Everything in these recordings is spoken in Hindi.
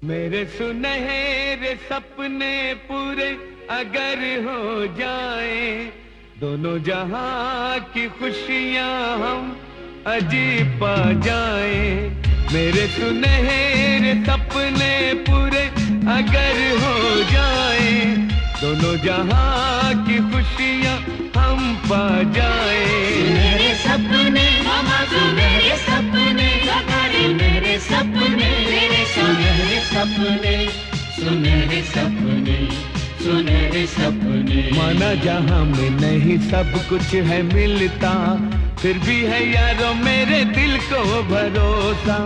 मेरे सुनहरे सपने पूरे अगर हो जाए, दोनों जहां की खुशियां हम अजीब पा जाए। मेरे सुनहरे सपने पूरे अगर हो जाए, दोनों जहां की खुशियां हम पा जाए। मेरे सपने मामा सुनहरे सपने, मेरे सपने, मेरे सुनहरे सपने, सुनहरे सपने, सुनहरे सपने। माना जहां में नहीं सब कुछ है मिलता, फिर भी है यारों मेरे दिल को भरोसा।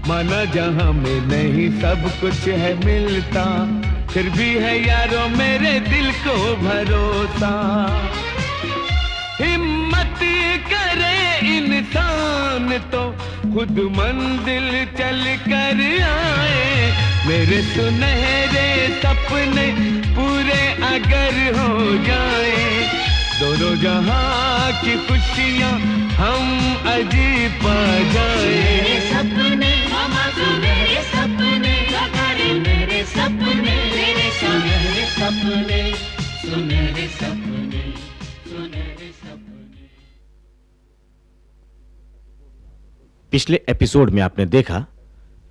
माना जहां में नहीं सब कुछ है मिलता, फिर भी है यारों मेरे दिल को भरोसा। हिम्मत करे इंसान तो खुद मंजिल चल कर आए। मेरे सुनहरे सपने पूरे अगर हो जाए, दोनों जहां की खुशियां हम अजीब पा जाए। मेरे सपने मामा सुनहरे सपने, मेरे सपने, मेरे सुनहरे सपने, सुनहरे सपने, सुनहरे सपने। पिछले एपिसोड में आपने देखा,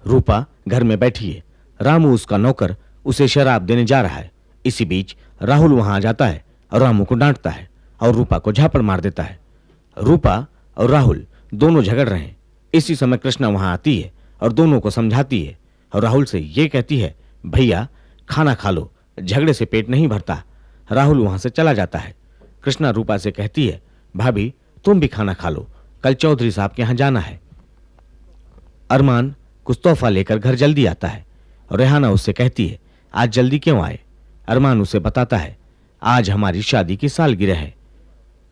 रूपा घर में बैठी है, रामू उसका नौकर उसे शराब देने जा रहा है। इसी बीच राहुल वहां आ जाता है और रामू को डांटता है और रूपा को झापड़ मार देता है। रूपा और राहुल दोनों झगड़ रहे हैं। इसी समय कृष्णा वहां आती है और दोनों को समझाती है और राहुल से ये कहती है, भैया खाना खा लो, झगड़े से पेट नहीं भरता। राहुल वहां से चला जाता है। कृष्णा रूपा से कहती है, भाभी तुम भी खाना खा लो, कल चौधरी साहब के यहां जाना है। अरमान कुछ तोहफा लेकर घर जल्दी आता है और रेहाना उससे कहती है, आज जल्दी क्यों आए? अरमान उसे बताता है, आज हमारी शादी की सालगिरह है।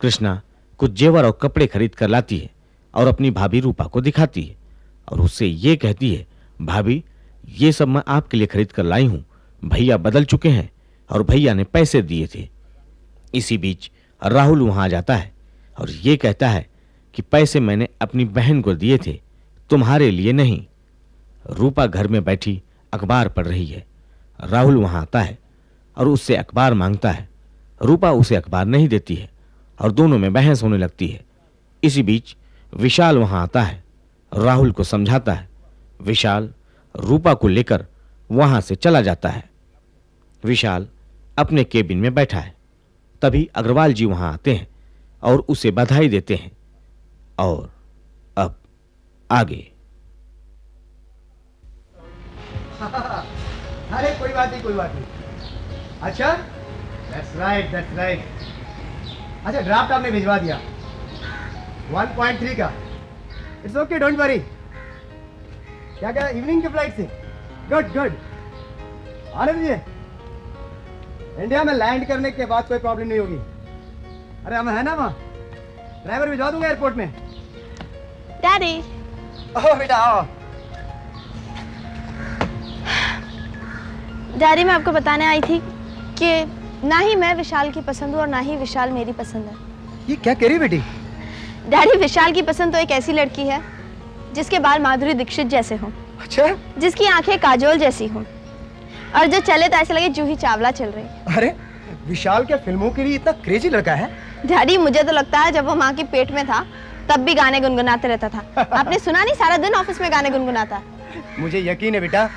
कृष्णा कुछ जेवर और कपड़े खरीद कर लाती है और अपनी भाभी रूपा को दिखाती है और उससे ये कहती है, भाभी ये सब मैं आपके लिए खरीद कर लाई हूं, भैया बदल चुके हैं और भैया ने पैसे दिए थे। इसी बीच राहुल वहां आ जाता है और ये कहता है कि पैसे मैंने अपनी बहन को दिए थे, तुम्हारे लिए नहीं। रूपा घर में बैठी अखबार पढ़ रही है। राहुल वहां आता है और उससे अखबार मांगता है। रूपा उसे अखबार नहीं देती है और दोनों में बहस होने लगती है। इसी बीच विशाल वहां आता है, राहुल को समझाता है। विशाल रूपा को लेकर वहां से चला जाता है। विशाल अपने केबिन में बैठा है। तभी अग्रवाल जी वहां आते हैं और उसे बधाई देते हैं। और अब आगे। अरे कोई बात नहीं, कोई बात नहीं। अच्छा, that's right, that's right. अच्छा, ड्राफ्ट आपने भिजवा दिया 1.3 का। It's okay, don't worry. क्या क्या इवनिंग की फ्लाइट से? Good good. आने दीजिए, इंडिया में लैंड करने के बाद कोई प्रॉब्लम नहीं होगी। अरे हम है ना वहाँ, ड्राइवर भिजवा दूंगा एयरपोर्ट में। डैडी। ओह बेटा आओ। डैडी मैं आपको बताने आई थी कि ना ही मैं विशाल की पसंद हूँ और ना ही विशाल मेरी पसंद है। ये क्या कह रही बेटी? डैडी विशाल की पसंद तो एक ऐसी लड़की है जिसके बाल माधुरी दीक्षित जैसे हों। अच्छा? जिसकी आंखें काजोल जैसी हों और जो चले तो ऐसे लगे जूही चावला चल रही। अरे विशाल क्या फिल्मों के लिए इतना क्रेजी लड़का है? डैडी मुझे तो लगता है जब वो माँ के पेट में था तब भी गाने गुनगुनाते रहता था। आपने सुना नहीं, सारा दिन ऑफिस में गाने गुनगुनाता। मुझे यकीन है बेटा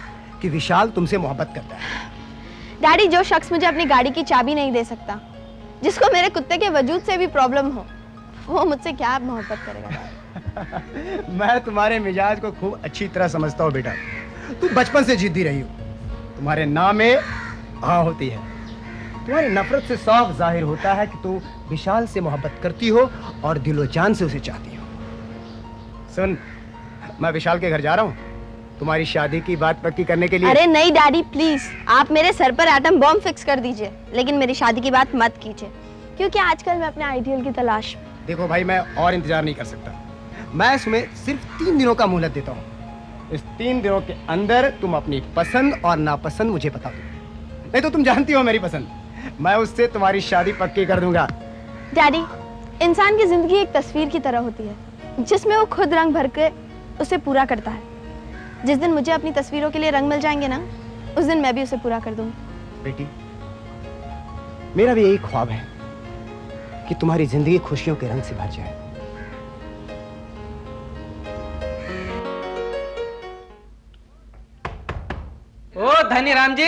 कि विशाल तुमसे मोहब्बत करता है। डैडी जो शख्स मुझे अपनी गाड़ी की चाबी नहीं दे सकता, जिसको मेरे कुत्ते के वजूद से भी प्रॉब्लम हो, वो मुझसे क्या मोहब्बत करेगा? मैं तुम्हारे मिजाज को खूब अच्छी तरह समझता हूँ बेटा। तू बचपन से जिद्दी रही हो। तुम्हारे नाम में हाँ होती है। तुम्हारी नफरत से साफ जाहिर होता है कि तू विशाल से मोहब्बत करती हो और दिलो जान से उसे चाहती हो। सुन, मैं विशाल के घर जा रहा हूँ तुम्हारी शादी की बात पक्की करने के लिए। अरे नहीं डैडी प्लीज, आप मेरे सर पर एटम बॉम्ब फिक्स कर दीजिए, लेकिन मेरी शादी की बात मत कीजिए, क्योंकि आजकल मैं अपने आइडियल की तलाश में। देखो भाई, मैं और इंतजार नहीं कर सकता। मैं तुम्हें सिर्फ 3 दिनों का मोहलत देता हूँ। इस 3 दिनों के अंदर तुम अपनी पसंद और नापसंद मुझे बता दो, नहीं तो तुम जानती हो मेरी पसंद, मैं उससे तुम्हारी शादी पक्की कर दूंगा। डैडी, इंसान की जिंदगी एक तस्वीर की तरह होती है जिसमें वो खुद रंग भर के उसे पूरा करता है। जिस दिन मुझे अपनी तस्वीरों के लिए रंग मिल जाएंगे ना, उस दिन मैं भी उसे पूरा कर दूंगी। बेटी, मेरा भी यही ख्वाब है कि तुम्हारी जिंदगी खुशियों के रंग से भर जाए। ओ धनीराम जी।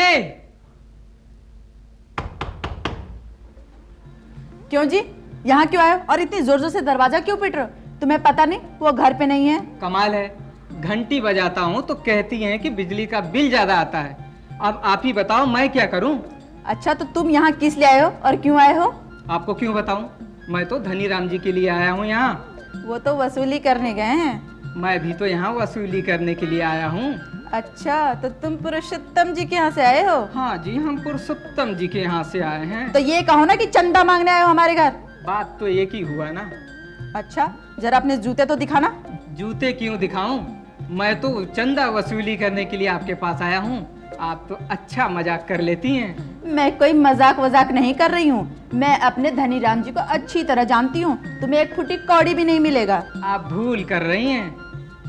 क्यों जी, यहाँ क्यों आए हो और इतनी जोर जोर से दरवाजा क्यों पीट रहे हो? तुम्हें पता नहीं वो घर पे नहीं है? कमाल है, घंटी बजाता हूँ तो कहती हैं कि बिजली का बिल ज्यादा आता है। अब आप ही बताओ मैं क्या करूँ? अच्छा, तो तुम यहाँ किस लिए आए हो और क्यों आए हो? आपको क्यों बताऊँ? मैं तो धनीराम जी के लिए आया हूँ यहाँ। वो तो वसूली करने गए हैं। मैं भी तो यहाँ वसूली करने के लिए आया हूँ। अच्छा, तो तुम पुरुषोत्तम जी के यहाँ से आए हो? हाँ जी, हम पुरुषोत्तम जी के यहाँ से आए हैं। तो ये कहो ना कि चंदा मांगने आए हो हमारे घर। बात तो एक ही हुआ ना। अच्छा, जरा अपने जूते तो दिखाना। जूते क्यों दिखाऊं? मैं तो चंदा वसूली करने के लिए आपके पास आया हूँ। आप तो अच्छा मजाक कर लेती हैं। मैं कोई मजाक वजाक नहीं कर रही हूँ। मैं अपने धनीराम जी को अच्छी तरह जानती हूँ। तुम्हें एक फुटी कौड़ी भी नहीं मिलेगा। आप भूल कर रही हैं,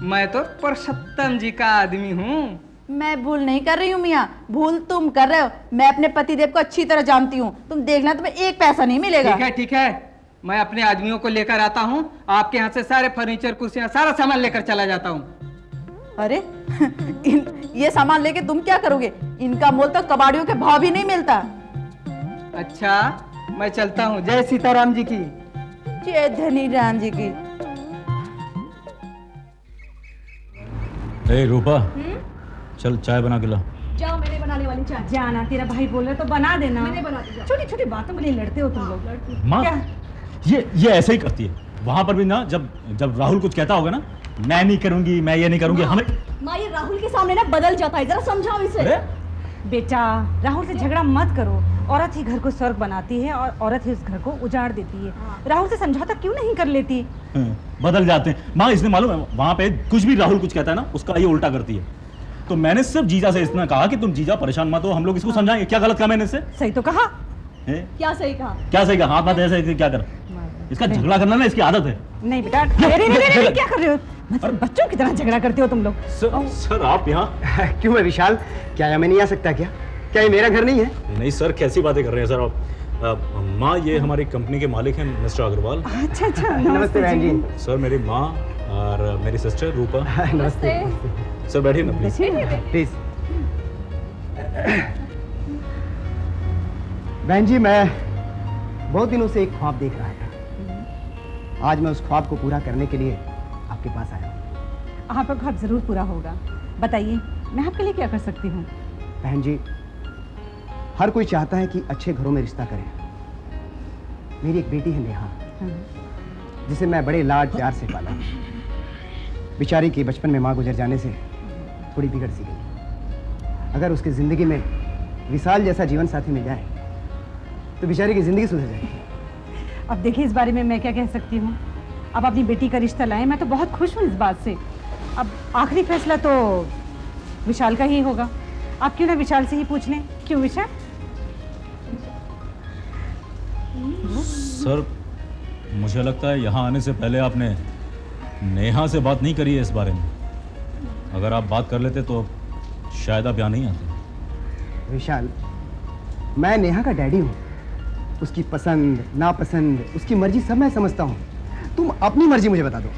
मैं तो पुरुषोत्तम जी का आदमी हूँ। मैं भूल नहीं कर रही हूँ मियाँ, भूल तुम कर रहे हो। मैं अपने पतिदेव को अच्छी तरह जानती हूँ। तुम देखना, तुम्हें एक पैसा नहीं मिलेगा। ठीक है ठीक है, मैं अपने आदमियों को लेकर आता हूँ। आपके यहाँ से सारे फर्नीचर, कुर्सियाँ, सारा सामान लेकर चला जाता हूँ। अरे ये सामान लेके तुम क्या करोगे? इनका मोल तो कबाड़ियों के भाव भी नहीं मिलता। अच्छा, मैं चलता हूँ। जय सीताराम जी की। जय धनीराम जी की। ए रूपा, चल चाय बना के ला। जाओ, मैंने बनाने वाली चाय। जाना, तेरा भाई बोल रहा तो बना देना। मैंने बना दी। छोटी छोटी बातों के लिए लड़ते हो तुम लोग। माँ, ये ऐसे ही करती है। वहां पर भी ना, जब राहुल कुछ कहता होगा ना, मैं नहीं करूंगी, मैं ये नहीं करूंगी, हमें। माँ, ये राहुल के सामने ना बदल जाता है, जरा समझाओ इसे। अरे बेटा, राहुल से झगड़ा मत करो। औरत ही घर को स्वर्ग बनाती है और औरत ही उस घर को उजाड़ देती है। राहुल से समझौता क्यों नहीं कर लेती? बदल जाते हैं माँ। इसने मालूम है, वहां पे कुछ भी राहुल कुछ कहता है ना, उसका ये उल्टा करती है। तो मैंने सिर्फ जीजा से इतना कहा कि तुम जीजा परेशान मत हो, हम लोग इसको समझाएंगे। क्या गलत कहा मैंने इससे? सही तो कहा। क्या सही कहा? क्या सही कहा? हाथ हाथ ऐसे क्या कर, इसका झगड़ा करना ना इसकी आदत है। नहीं बेटा, अरे क्या कर रहे हो? मतलब बच्चों की तरह झगड़ा करते हो तुम लोग। सर आप यहाँ क्यों है विशाल? क्या मैं नहीं आ सकता क्या? क्या ये मेरा घर नहीं है? नहीं सर, कैसी बातें कर रहे हैं सर आप? माँ, ये हमारी कंपनी के मालिक हैं मिस्टर अग्रवाल। अच्छा अच्छा, नमस्ते बहन जी। सर मेरी माँ और मेरी सिस्टर रूपा। नमस्ते। सर बैठिए ना प्लीज। प्लीज। बहन जी, मैं बहुत दिनों से एक ख्वाब देख रहा था। आज मैं उस ख्वाब को पूरा करने के लिए आपके पास आया हूँ। आपका ख्वाब जरूर पूरा होगा। बताइए, मैं आपके लिए क्या कर सकती हूँ? बहन जी, हर कोई चाहता है कि अच्छे घरों में रिश्ता करें। मेरी एक बेटी है नेहा, जिसे मैं बड़े लाड प्यार से पाला। बेचारी की बचपन में माँ गुजर जाने से थोड़ी बिगड़ सी गई। अगर उसकी जिंदगी में विशाल जैसा जीवन साथी मिल जाए तो बेचारी की जिंदगी सुधर जाएगी। अब देखिए, इस बारे में मैं क्या कह सकती हूँ। अब अपनी बेटी का रिश्ता लाए, मैं तो बहुत खुश हूँ इस बात से। अब आखिरी फैसला तो विशाल का ही होगा। आप क्यों ना विशाल से ही पूछ लें? क्यों विशाल? सर मुझे लगता है यहाँ आने से पहले आपने नेहा से बात नहीं करी है इस बारे में। अगर आप बात कर लेते तो शायद आप यहाँ नहीं आते। विशाल, मैं नेहा का डैडी हूँ। उसकी पसंद नापसंद, उसकी मर्जी सब मैं समझता हूँ। तुम अपनी मर्जी मुझे बता दो।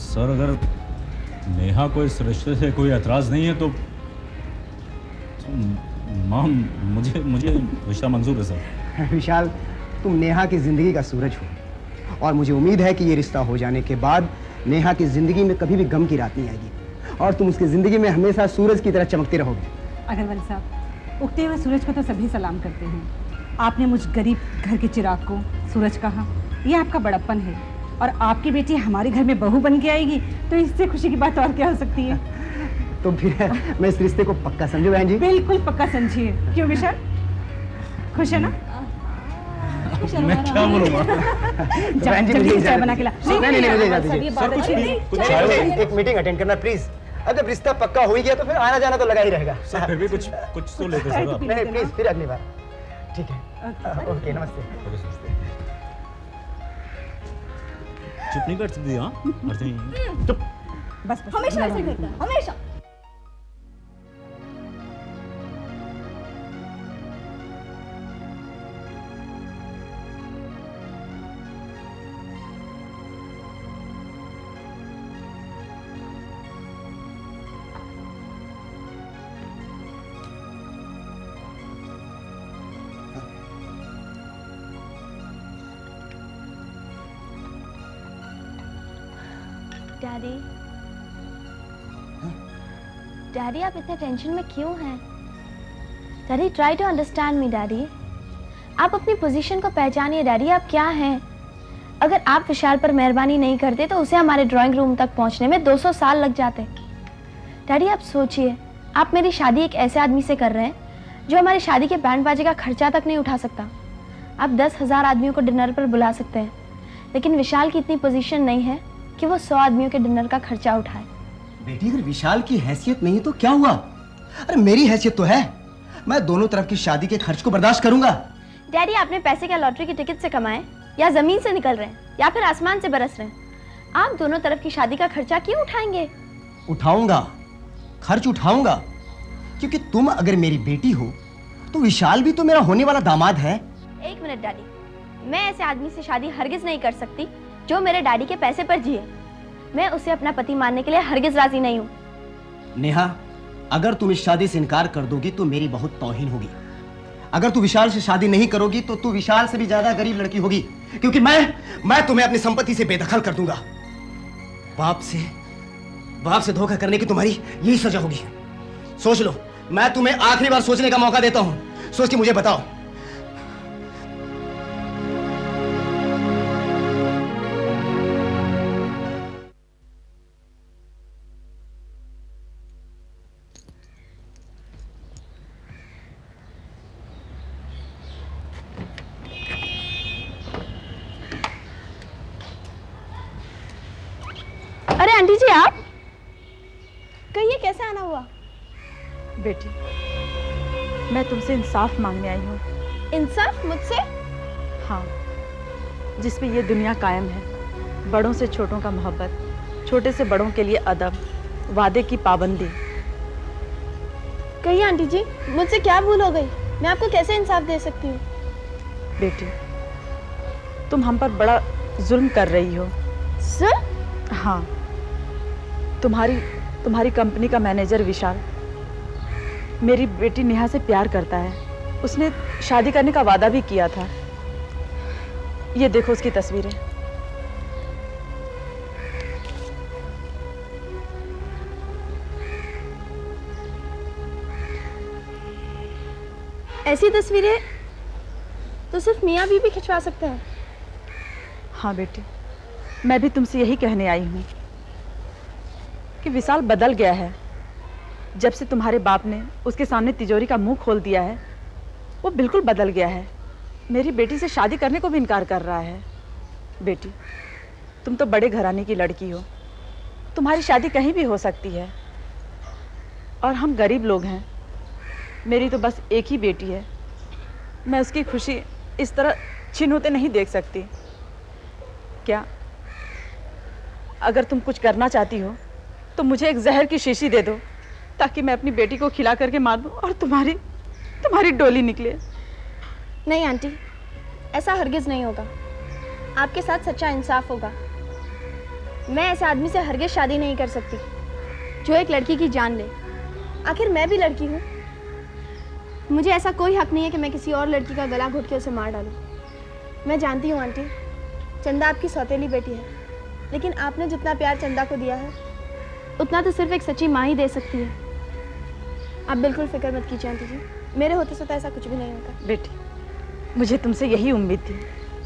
सर अगर नेहा को इस रिश्ते से कोई एतराज नहीं है तो माँ, मुझे रिश्ता मंजूर है सर। विशाल, तुम नेहा की जिंदगी का सूरज हो और मुझे उम्मीद है कि ये रिश्ता हो जाने के बाद नेहा की जिंदगी में कभी भी गम की रात नहीं आएगी और तुम उसकी जिंदगी में हमेशा सूरज की तरह चमकते रहोगे। अग्रवाल साहब, उगते हुए सूरज को तो सभी सलाम करते हैं। आपने मुझ गरीब घर के चिराग को सूरज कहा, यह आपका बड़प्पन है। और आपकी बेटी हमारे घर में बहू बन के आएगी तो इससे खुशी की बात और क्या हो सकती है? तो फिर मैं इस रिश्ते को पक्का समझूं बहन जी? बिल्कुल पक्का समझिए। क्यों विशाल, खुश है ना? मैं क्या बोलूँगा? बहन जी मुझे चाय इजाजत बना के ला। दीजिए। नहीं मुझे इजाजत दीजिए। कुछ एक मीटिंग अटेंड करना प्लीज। अगर रिश्ता पक्का हो ही गया तो फिर आना जाना तो लगा ही रहेगा। सर फिर भी कुछ तो लेते सर आप। नहीं प्लीज, फिर अगली बार। ठीक है, ओके, नमस्ते। चुप नहीं कर सकती? हाँ अर्जुन, चुप। बस बस हमेशा ऐसे करता है, हमेशा। डैडी, डैडी आप इतने टेंशन में क्यों हैं? Daddy try to understand me daddy. आप अपनी पोजीशन को पहचानिए डैडी, आप क्या हैं? अगर आप विशाल पर मेहरबानी नहीं करते तो उसे हमारे ड्राइंग रूम तक पहुंचने में 200 साल लग जाते। डैडी आप सोचिए, आप मेरी शादी एक ऐसे आदमी से कर रहे हैं जो हमारी शादी के बैंड बाजे का खर्चा तक नहीं उठा सकता। आप 10,000 आदमियों को डिनर पर बुला सकते हैं, लेकिन विशाल की इतनी पोजीशन नहीं है कि वो 100 आदमियों के डिनर का खर्चा उठाए। बेटी अगर विशाल की हैसियत नहीं तो क्या हुआ? अरे मेरी हैसियत तो है, मैं दोनों तरफ की शादी के खर्च को बर्दाश्त करूंगा। डैडी आपने पैसे क्या लॉटरी की टिकट से कमाए, या जमीन से निकल रहे हैं, या फिर आसमान से बरस रहे हैं? आप दोनों तरफ की शादी का खर्चा क्यों उठाएंगे? उठाऊंगा, खर्च उठाऊंगा, क्योंकि तुम अगर मेरी बेटी हो तो विशाल भी तो मेरा होने वाला दामाद है। एक मिनट डैडी, मैं ऐसे आदमी से शादी हरगिज नहीं कर सकती जो मेरे डैडी के पैसे पर जिए। मैं उसे अपना पति मानने के लिए हरगिज राजी नहीं हूँ। नेहा, अगर तुम इस शादी से इनकार कर दोगी तो मेरी बहुत तौहीन होगी। अगर तू विशाल से शादी नहीं करोगी तो तू विशाल से भी ज्यादा गरीब लड़की होगी, क्योंकि मैं तुम्हें अपनी संपत्ति से बेदखल कर दूंगा। बाप से धोखा करने की तुम्हारी यही सजा होगी। सोच लो, मैं तुम्हें आखिरी बार सोचने का मौका देता हूं। सोच के मुझे बताओ। अरे आंटी जी, आप कहिए कैसे आना हुआ? बेटी, मैं तुमसे इंसाफ मांगने आई हूँ। इंसाफ मुझसे? हाँ, जिसमें ये दुनिया कायम है। बड़ों से छोटों का मोहब्बत, छोटे से बड़ों के लिए अदब, वादे की पाबंदी। कहिए आंटी जी, मुझसे क्या भूल हो गई? मैं आपको कैसे इंसाफ दे सकती हूँ? बेटी, तुम हम पर बड़ा जुल्म कर रही हो। सर? हाँ, तुम्हारी कंपनी का मैनेजर विशाल मेरी बेटी नेहा से प्यार करता है। उसने शादी करने का वादा भी किया था। ये देखो उसकी तस्वीरें। ऐसी तस्वीरें तो सिर्फ मियाँ बीवी खिंचवा सकते हैं। हाँ बेटी, मैं भी तुमसे यही कहने आई हूँ कि विशाल बदल गया है। जब से तुम्हारे बाप ने उसके सामने तिजोरी का मुंह खोल दिया है, वो बिल्कुल बदल गया है। मेरी बेटी से शादी करने को भी इनकार कर रहा है। बेटी, तुम तो बड़े घराने की लड़की हो, तुम्हारी शादी कहीं भी हो सकती है, और हम गरीब लोग हैं। मेरी तो बस एक ही बेटी है, मैं उसकी खुशी इस तरह छीन होते नहीं देख सकती। क्या अगर तुम कुछ करना चाहती हो तो मुझे एक जहर की शीशी दे दो, ताकि मैं अपनी बेटी को खिला करके मार दूं और तुम्हारी डोली निकले। नहीं आंटी, ऐसा हरगिज नहीं होगा। आपके साथ सच्चा इंसाफ होगा। मैं ऐसे आदमी से हरगिज शादी नहीं कर सकती जो एक लड़की की जान ले। आखिर मैं भी लड़की हूँ। मुझे ऐसा कोई हक नहीं है कि मैं किसी और लड़की का गला घोट के उसे मार डालूं। मैं जानती हूँ आंटी, चंदा आपकी सौतेली बेटी है, लेकिन आपने जितना प्यार चंदा को दिया है उतना तो सिर्फ एक सच्ची माँ ही दे सकती है। आप बिल्कुल फिक्र मत कीजिए आंटी जी, मेरे होते से तो ऐसा कुछ भी नहीं होता। बेटी, मुझे तुमसे यही उम्मीद थी।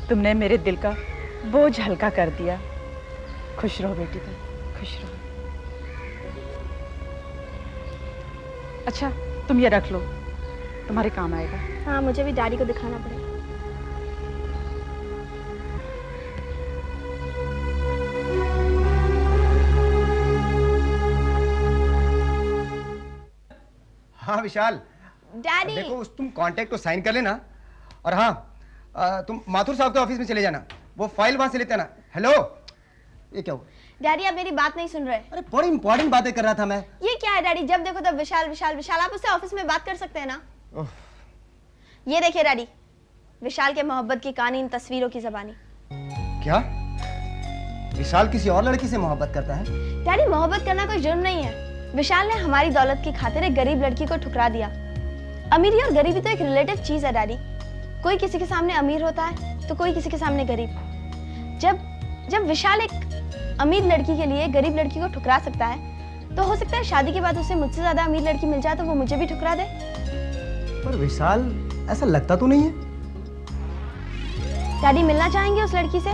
तुमने मेरे दिल का बोझ हल्का कर दिया। खुश रहो बेटी, तुम खुश रहो। अच्छा, तुम ये रख लो, तुम्हारे काम आएगा। हाँ, मुझे भी डैडी को दिखाना पड़ेगा। हाँ विशाल, डैडी, देखो तुम कॉन्ट्रैक्ट को साइन कर लेना, और हाँ तुम माथुर साहब के ऑफिस में चले जाना, वो फाइल वहां से लेते आना। हेलो, ये क्या हुआ? डैडी आप मेरी बात नहीं सुन रहे। अरे बड़ी इंपॉर्टेंट बातें कर रहा था मैं। ये क्या है डैडी, जब देखो तब विशाल विशाल विशाल। आप उससे ऑफिस में बात कर सकते हैं ना। ये देखिए डैडी, विशाल के मोहब्बत की कहानी इन तस्वीरों की ज़बानी। क्या विशाल किसी और लड़की से मोहब्बत करता है? डैडी मोहब्बत करना कोई जुर्म नहीं है। विशाल ने हमारी दौलत की खातिर एक गरीब लड़की को ठुकरा दिया। अमीरी और गरीबी तो एक रिलेटिव चीज है डैडी। कोई किसी के सामने अमीर होता है तो कोई किसी के सामने गरीब। जब विशाल एक अमीर लड़की के लिए गरीब लड़की को ठुकरा सकता है तो हो सकता है शादी के बाद उसे मुझसे ज्यादा अमीर लड़की मिल जाए तो वो मुझे भी ठुकरा दे। पर विशाल ऐसा लगता तो नहीं है। डैडी मिलना चाहेंगे उस लड़की से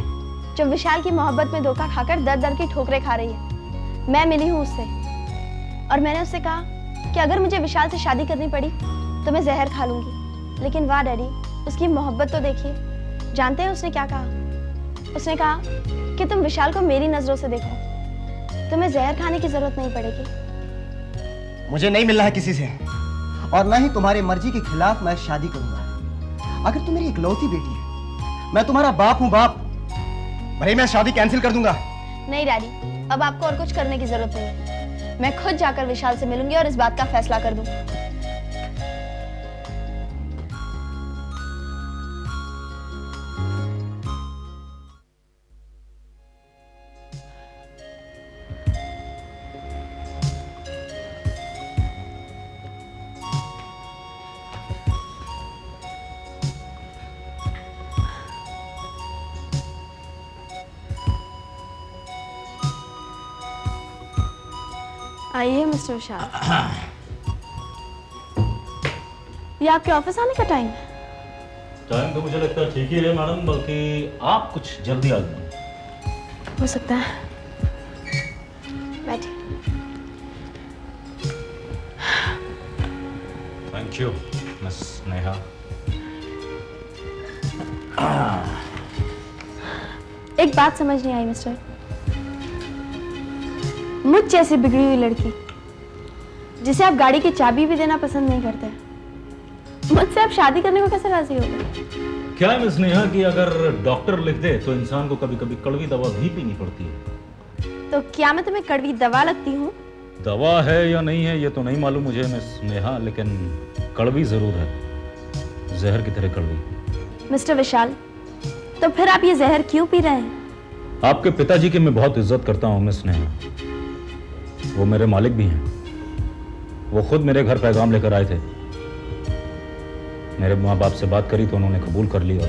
जो विशाल की मोहब्बत में धोखा खाकर दर दर की ठोकरें खा रही है। मैं मिली हूँ उससे और मैंने उससे कहा कि अगर मुझे विशाल से शादी करनी पड़ी तो मैं जहर खा लूंगी। लेकिन वाह डैडी, उसकी मोहब्बत तो देखिए। जानते हैं उसने क्या कहा? उसने कहा कि तुम विशाल को मेरी नजरों से देखो, तुम्हें जहर खाने की जरूरत नहीं पड़ेगी। मुझे नहीं मिलना है किसी से और ना ही तुम्हारी मर्जी के खिलाफ मैं शादी करूंगा। अगर तुम मेरी इकलौती बेटी है, मैं तुम्हारा बाप हूं बाप, भले मैं शादी कैंसिल कर दूंगा। नहीं डैडी, अब आपको और कुछ करने की जरूरत नहीं है। मैं खुद जाकर विशाल से मिलूंगी और इस बात का फैसला कर दूं। आइए मिस्टर विशाल। ये आपके ऑफिस आने का टाइम है? टाइम तो मुझे लगता है ठीक ही है मैडम, बल्कि आप कुछ जल्दी आ गए। हो सकता है। बैठिए। Thank you miss Neha. एक बात समझ नहीं आई मिस्टर, मुझ जैसी बिगड़ी हुई लड़की जिसे आप गाड़ी की चाबी भी देना पसंद नहीं करते, मुझसे आप शादी करने को कैसे राजी हो गए? क्या है मिस नेहा कि अगर डॉक्टर लिख दे तो इंसान को कभी कभी कड़वी दवा भी पीनी पड़ती है। तो क्या मैं तुम्हें कड़वी दवा लगती हूँ? दवा है या नहीं है ये तो नहीं मालूम मुझे मिस नेहा, लेकिन कड़वी जरूर है, जहर की तरह कड़वी। मिस्टर विशाल, तो फिर आप ये जहर क्यों पी रहे हैं? आपके पिताजी की मैं बहुत इज्जत करता हूँ मिस नेहा, वो मेरे मालिक भी हैं। वो खुद मेरे घर पैगाम लेकर आए थे। मेरे माँ बाप से बात करी तो उन्होंने कबूल कर ली और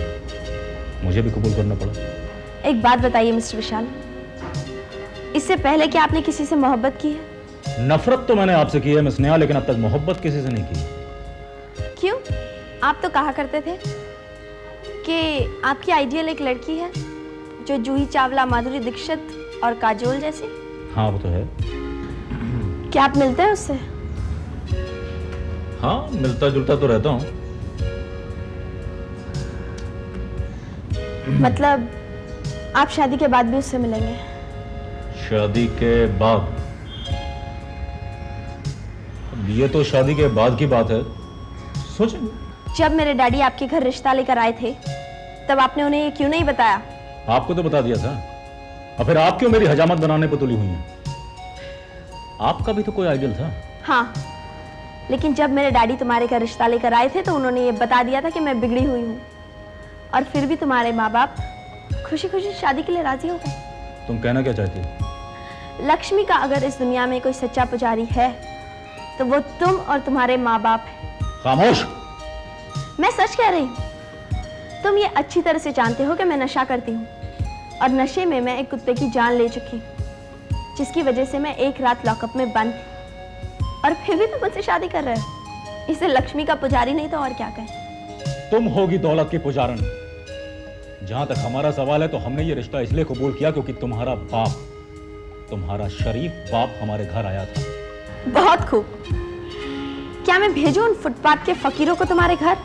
मुझे भी कबूल करना पड़ा। एक बात बताइए मिस्टर विशाल, इससे पहले क्या आपने किसी से मोहब्बत की है? नफरत तो मैंने आपसे की है मिस नेहा, लेकिन अब तक मोहब्बत किसी से नहीं की। क्यों? आप तो कहा करते थे कि आपकी आइडियल एक लड़की है जो जूही चावला, माधुरी दीक्षित और काजोल जैसी। हाँ वो तो है। क्या आप मिलते हैं उससे? हाँ मिलता जुलता तो रहता हूँ। मतलब आप शादी के बाद भी उससे मिलेंगे? शादी के बाद? ये तो शादी के बाद की बात है, सोचेंगे। जब मेरे डैडी आपके घर रिश्ता लेकर आए थे तब आपने उन्हें ये क्यों नहीं बताया? आपको तो बता दिया था, और फिर आप क्यों मेरी हजामत बनाने पर तुली हुई हैं? आपका भी तो कोई आइडियल था। हाँ, लेकिन जब मेरे डैडी तुम्हारे घर रिश्ता लेकर आए थे तो उन्होंने ये बता दिया था कि मैं बिगड़ी हुई हूँ, और फिर भी तुम्हारे माँ बाप खुशी खुशी शादी के लिए राजी हो गए। तुम कहना क्या चाहती हो? लक्ष्मी का अगर इस दुनिया में कोई सच्चा पुजारी है तो वो तुम और तुम्हारे माँ बाप है। खामोश। मैं सच कह रही हूँ। तुम ये अच्छी तरह से जानते हो कि मैं नशा करती हूँ और नशे में मैं एक कुत्ते की जान ले चुकी, जिसकी वजह से मैं एक रात लॉकअप में बंद, और फिर भी तुम मुझसे शादी कर रहे हो। इसे लक्ष्मी का पुजारी नहीं तो और क्या कहें? तुम होगी दौलत की पुजारन। जहां तक हमारा सवाल है तो हमने ये रिश्ता इसलिए कबूल किया क्योंकि तुम्हारा बाप, तुम्हारा शरीफ बाप हमारे घर आया था। बहुत खूब। क्या मैं भेजूं उन फुटपाथ के फकीरों को तुम्हारे घर,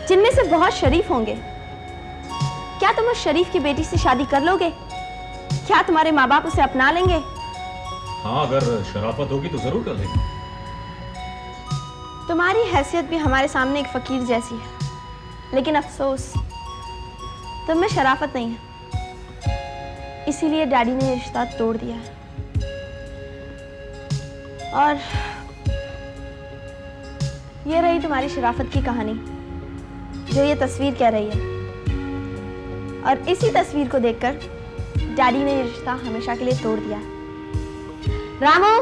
जिनमें से बहुत शरीफ होंगे? क्या तुम उस शरीफ की बेटी से शादी कर लोगे? क्या तुम्हारे माँ बाप उसे अपना लेंगे? हाँ, अगर शराफत होगी तो जरूर कर लेंगे। तुम्हारी हैसियत भी हमारे सामने एक फकीर जैसी है, लेकिन अफसोस तुम में शराफत नहीं है। इसीलिए डैडी ने ये रिश्ता तोड़ दिया है। और ये रही तुम्हारी शराफत की कहानी, जो ये तस्वीर कह रही है। और इसी तस्वीर को देखकर डैडी ने ये रिश्ता हमेशा के लिए तोड़ दिया। रामू,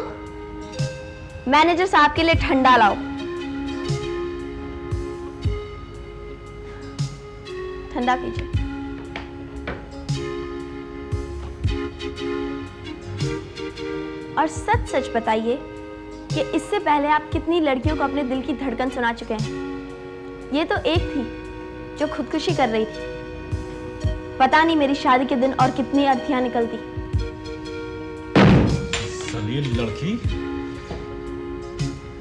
मैनेजर साहब के लिए ठंडा लाओ। ठंडा पीजिए। और सच सच बताइए कि इससे पहले आप कितनी लड़कियों को अपने दिल की धड़कन सुना चुके हैं। ये तो एक थी जो खुदकुशी कर रही थी। पता नहीं मेरी शादी के दिन और कितनी अर्थियां निकलती। सलील लड़की,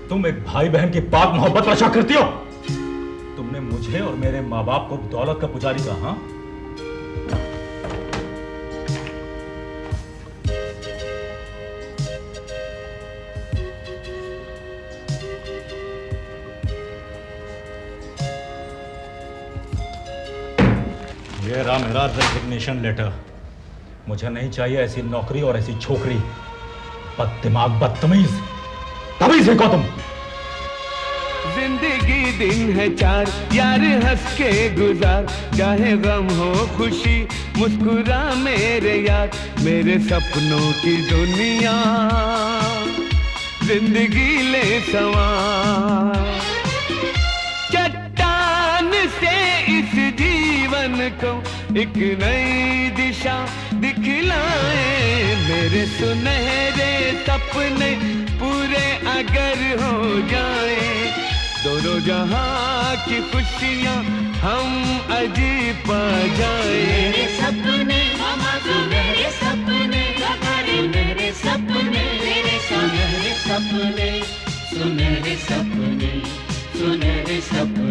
तुम एक भाई बहन की पाक मोहब्बत रक्षा करती हो। तुमने मुझे और मेरे माँ बाप को दौलत का पुजारी कहा। हाँ? ये रहा मेरा रेजिग्नेशन लेटर। मुझे नहीं चाहिए ऐसी नौकरी और ऐसी छोकरी। बददिमाग, बदतमीज, तमीज है को तुम। जिंदगी दिन है चार, यार हंस के गुजार, चाहे गम हो खुशी मुस्कुरा मेरे यार। मेरे सपनों की दुनिया जिंदगी ले सवार, चट्टान से इस जीवन को एक नई दिशा दिखलाए। मेरे सुनहरे सपने पूरे अगर हो जाए, दोनों जहां की खुशियां हम अजीब पा जाए। मेरे सपने मामा सुनहरे सपने, मेरे सपने, मेरे सुनहरे सपने, सुनहरे सपने, सुनहरे सपने।